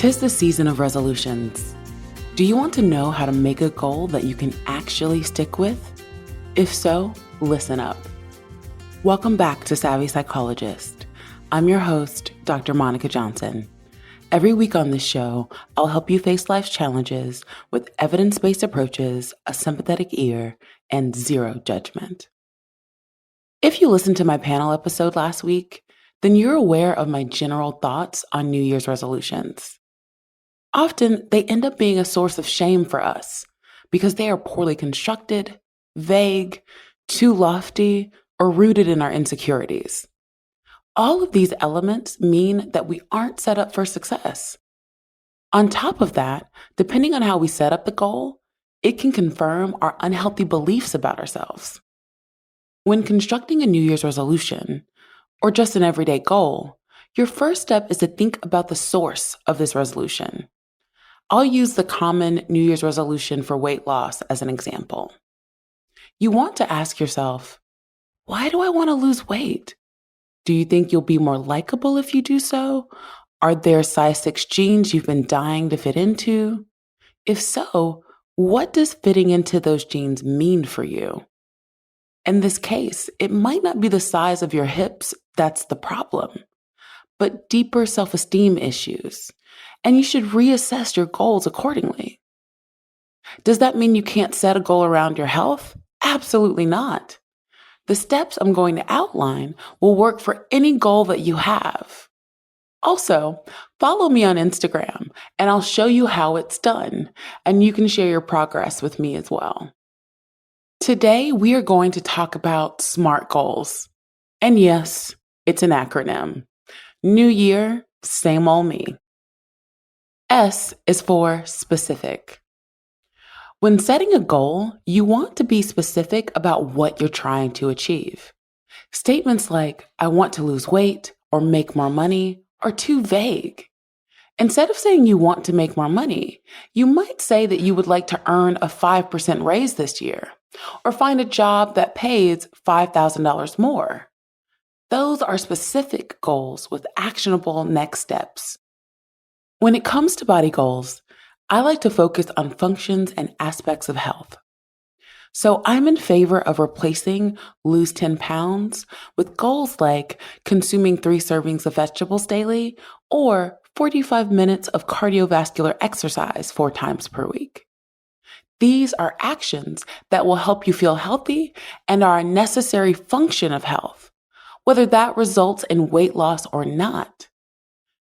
'Tis the season of resolutions. Do you want to know how to make a goal that you can actually stick with? If so, listen up. Welcome back to Savvy Psychologist. I'm your host, Dr. Monica Johnson. Every week on this show, I'll help you face life's challenges with evidence-based approaches, a sympathetic ear, and zero judgment. If you listened to my panel episode last week, then you're aware of my general thoughts on New Year's resolutions. Often, they end up being a source of shame for us because they are poorly constructed, vague, too lofty, or rooted in our insecurities. All of these elements mean that we aren't set up for success. On top of that, depending on how we set up the goal, it can confirm our unhealthy beliefs about ourselves. When constructing a New Year's resolution, or just an everyday goal, your first step is to think about the source of this resolution. I'll use the common New Year's resolution for weight loss as an example. You want to ask yourself, why do I want to lose weight? Do you think you'll be more likable if you do so? Are there size 6 jeans you've been dying to fit into? If so, what does fitting into those jeans mean for you? In this case, it might not be the size of your hips that's the problem, but deeper self-esteem issues, and you should reassess your goals accordingly. Does that mean you can't set a goal around your health? Absolutely not. The steps I'm going to outline will work for any goal that you have. Also, follow me on Instagram, and I'll show you how it's done, and you can share your progress with me as well. Today, we are going to talk about SMART goals. And yes, it's an acronym. New year, same old me. S is for specific. When setting a goal, you want to be specific about what you're trying to achieve. Statements like, I want to lose weight or make more money are too vague. Instead of saying you want to make more money, you might say that you would like to earn a 5% raise this year, or find a job that pays $5,000 more. Those are specific goals with actionable next steps. When it comes to body goals, I like to focus on functions and aspects of health. So I'm in favor of replacing lose 10 pounds with goals like consuming 3 servings of vegetables daily or 45 minutes of cardiovascular exercise 4 times per week. These are actions that will help you feel healthy and are a necessary function of health, whether that results in weight loss or not.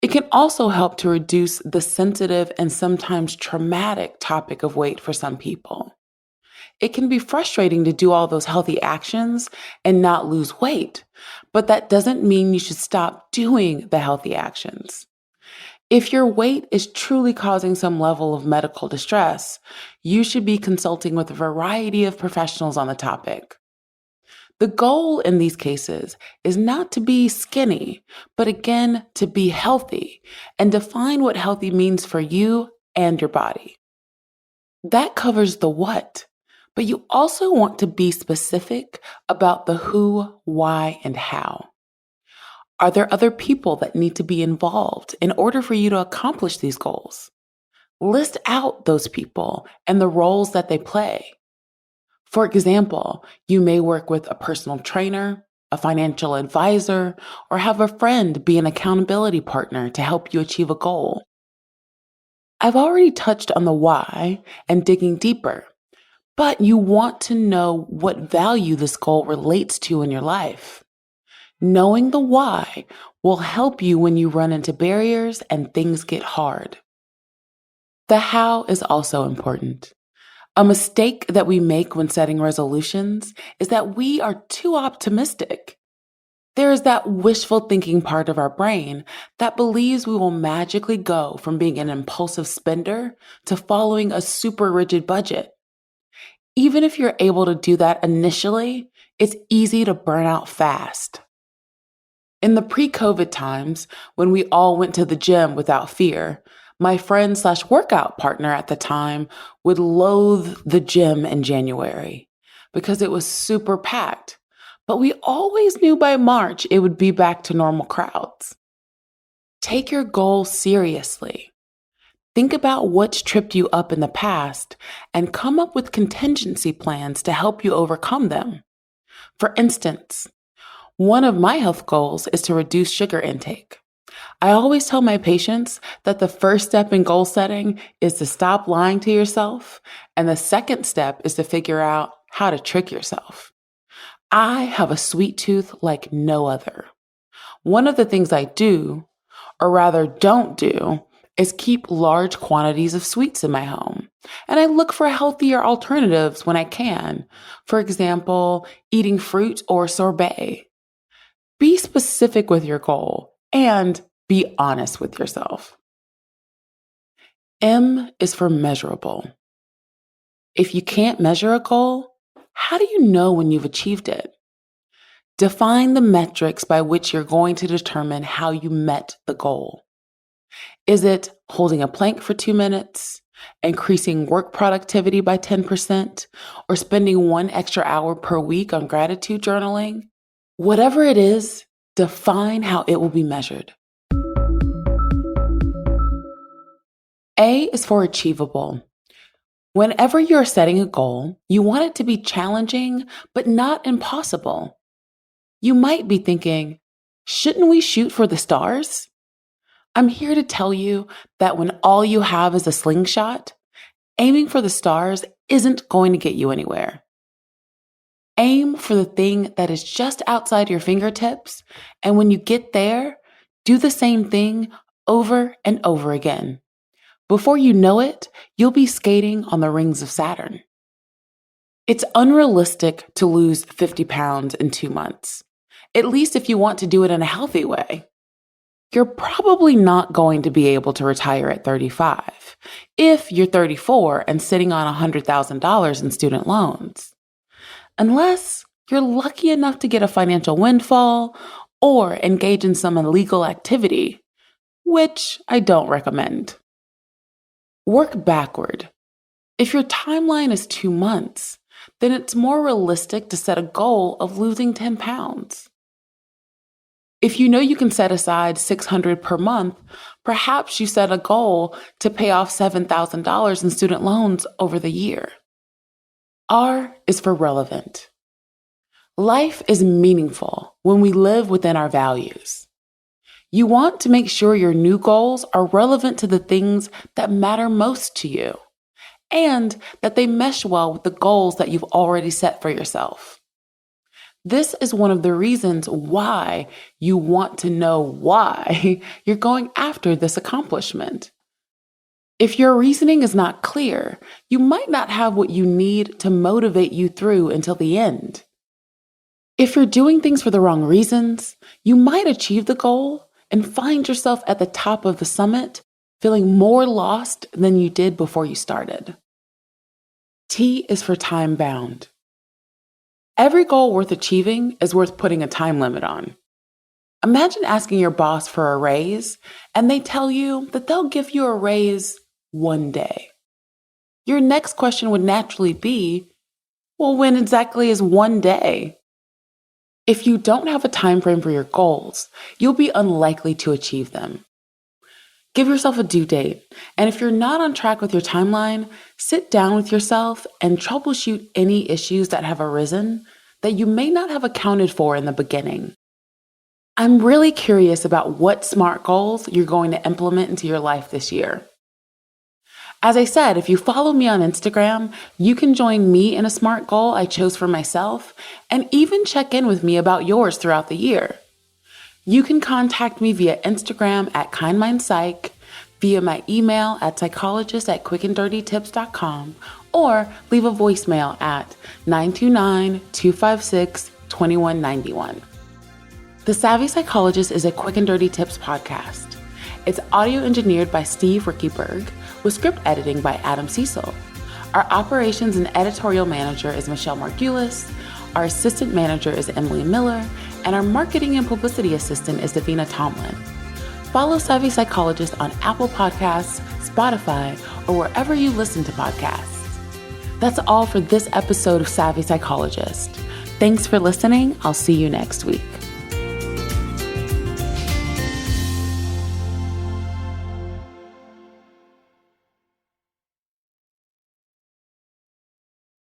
It can also help to reduce the sensitive and sometimes traumatic topic of weight for some people. It can be frustrating to do all those healthy actions and not lose weight, but that doesn't mean you should stop doing the healthy actions. If your weight is truly causing some level of medical distress, you should be consulting with a variety of professionals on the topic. The goal in these cases is not to be skinny, but again, to be healthy and define what healthy means for you and your body. That covers the what, but you also want to be specific about the who, why, and how. Are there other people that need to be involved in order for you to accomplish these goals? List out those people and the roles that they play. For example, you may work with a personal trainer, a financial advisor, or have a friend be an accountability partner to help you achieve a goal. I've already touched on the why and digging deeper, but you want to know what value this goal relates to in your life. Knowing the why will help you when you run into barriers and things get hard. The how is also important. A mistake that we make when setting resolutions is that we are too optimistic. There is that wishful thinking part of our brain that believes we will magically go from being an impulsive spender to following a super rigid budget. Even if you're able to do that initially, it's easy to burn out fast. In the pre-COVID times, when we all went to the gym without fear, my friend/workout partner at the time would loathe the gym in January because it was super packed, but we always knew by March it would be back to normal crowds. Take your goal seriously. Think about what's tripped you up in the past and come up with contingency plans to help you overcome them. For instance, one of my health goals is to reduce sugar intake. I always tell my patients that the first step in goal setting is to stop lying to yourself, and the second step is to figure out how to trick yourself. I have a sweet tooth like no other. One of the things I do, or rather don't do, is keep large quantities of sweets in my home. And I look for healthier alternatives when I can. For example, eating fruit or sorbet. Be specific with your goal and be honest with yourself. M is for measurable. If you can't measure a goal, how do you know when you've achieved it? Define the metrics by which you're going to determine how you met the goal. Is it holding a plank for 2 minutes, increasing work productivity by 10%, or spending 1 extra hour per week on gratitude journaling? Whatever it is, define how it will be measured. A is for achievable. Whenever you're setting a goal, you want it to be challenging, but not impossible. You might be thinking, shouldn't we shoot for the stars? I'm here to tell you that when all you have is a slingshot, aiming for the stars isn't going to get you anywhere. Aim for the thing that is just outside your fingertips, and when you get there, do the same thing over and over again. Before you know it, you'll be skating on the rings of Saturn. It's unrealistic to lose 50 pounds in 2 months, at least if you want to do it in a healthy way. You're probably not going to be able to retire at 35 if you're 34 and sitting on $100,000 in student loans, unless you're lucky enough to get a financial windfall or engage in some illegal activity, which I don't recommend. Work backward. If your timeline is 2 months, then it's more realistic to set a goal of losing 10 pounds. If you know you can set aside $600 per month, perhaps you set a goal to pay off $7,000 in student loans over the year. R is for relevant. Life is meaningful when we live within our values. You want to make sure your new goals are relevant to the things that matter most to you, and that they mesh well with the goals that you've already set for yourself. This is one of the reasons why you want to know why you're going after this accomplishment. If your reasoning is not clear, you might not have what you need to motivate you through until the end. If you're doing things for the wrong reasons, you might achieve the goal and find yourself at the top of the summit feeling more lost than you did before you started. T is for time bound. Every goal worth achieving is worth putting a time limit on. Imagine asking your boss for a raise, and they tell you that they'll give you a raise one day. Your next question would naturally be, well, when exactly is one day? If you don't have a time frame for your goals, you'll be unlikely to achieve them. Give yourself a due date, and if you're not on track with your timeline, sit down with yourself and troubleshoot any issues that have arisen that you may not have accounted for in the beginning. I'm really curious about what SMART goals you're going to implement into your life this year. As I said, if you follow me on Instagram, you can join me in a SMART goal I chose for myself and even check in with me about yours throughout the year. You can contact me via Instagram at KindMindPsych, via my email at psychologist@quickanddirtytips.com, or leave a voicemail at 929-256-2191. The Savvy Psychologist is a Quick and Dirty Tips podcast. It's audio engineered by Steve Rickyberg, with script editing by Adam Cecil. Our operations and editorial manager is Michelle Margulis. Our assistant manager is Emily Miller, and our marketing and publicity assistant is Davina Tomlin. Follow Savvy Psychologist on Apple Podcasts, Spotify, or wherever you listen to podcasts. That's all for this episode of Savvy Psychologist. Thanks for listening. I'll see you next week.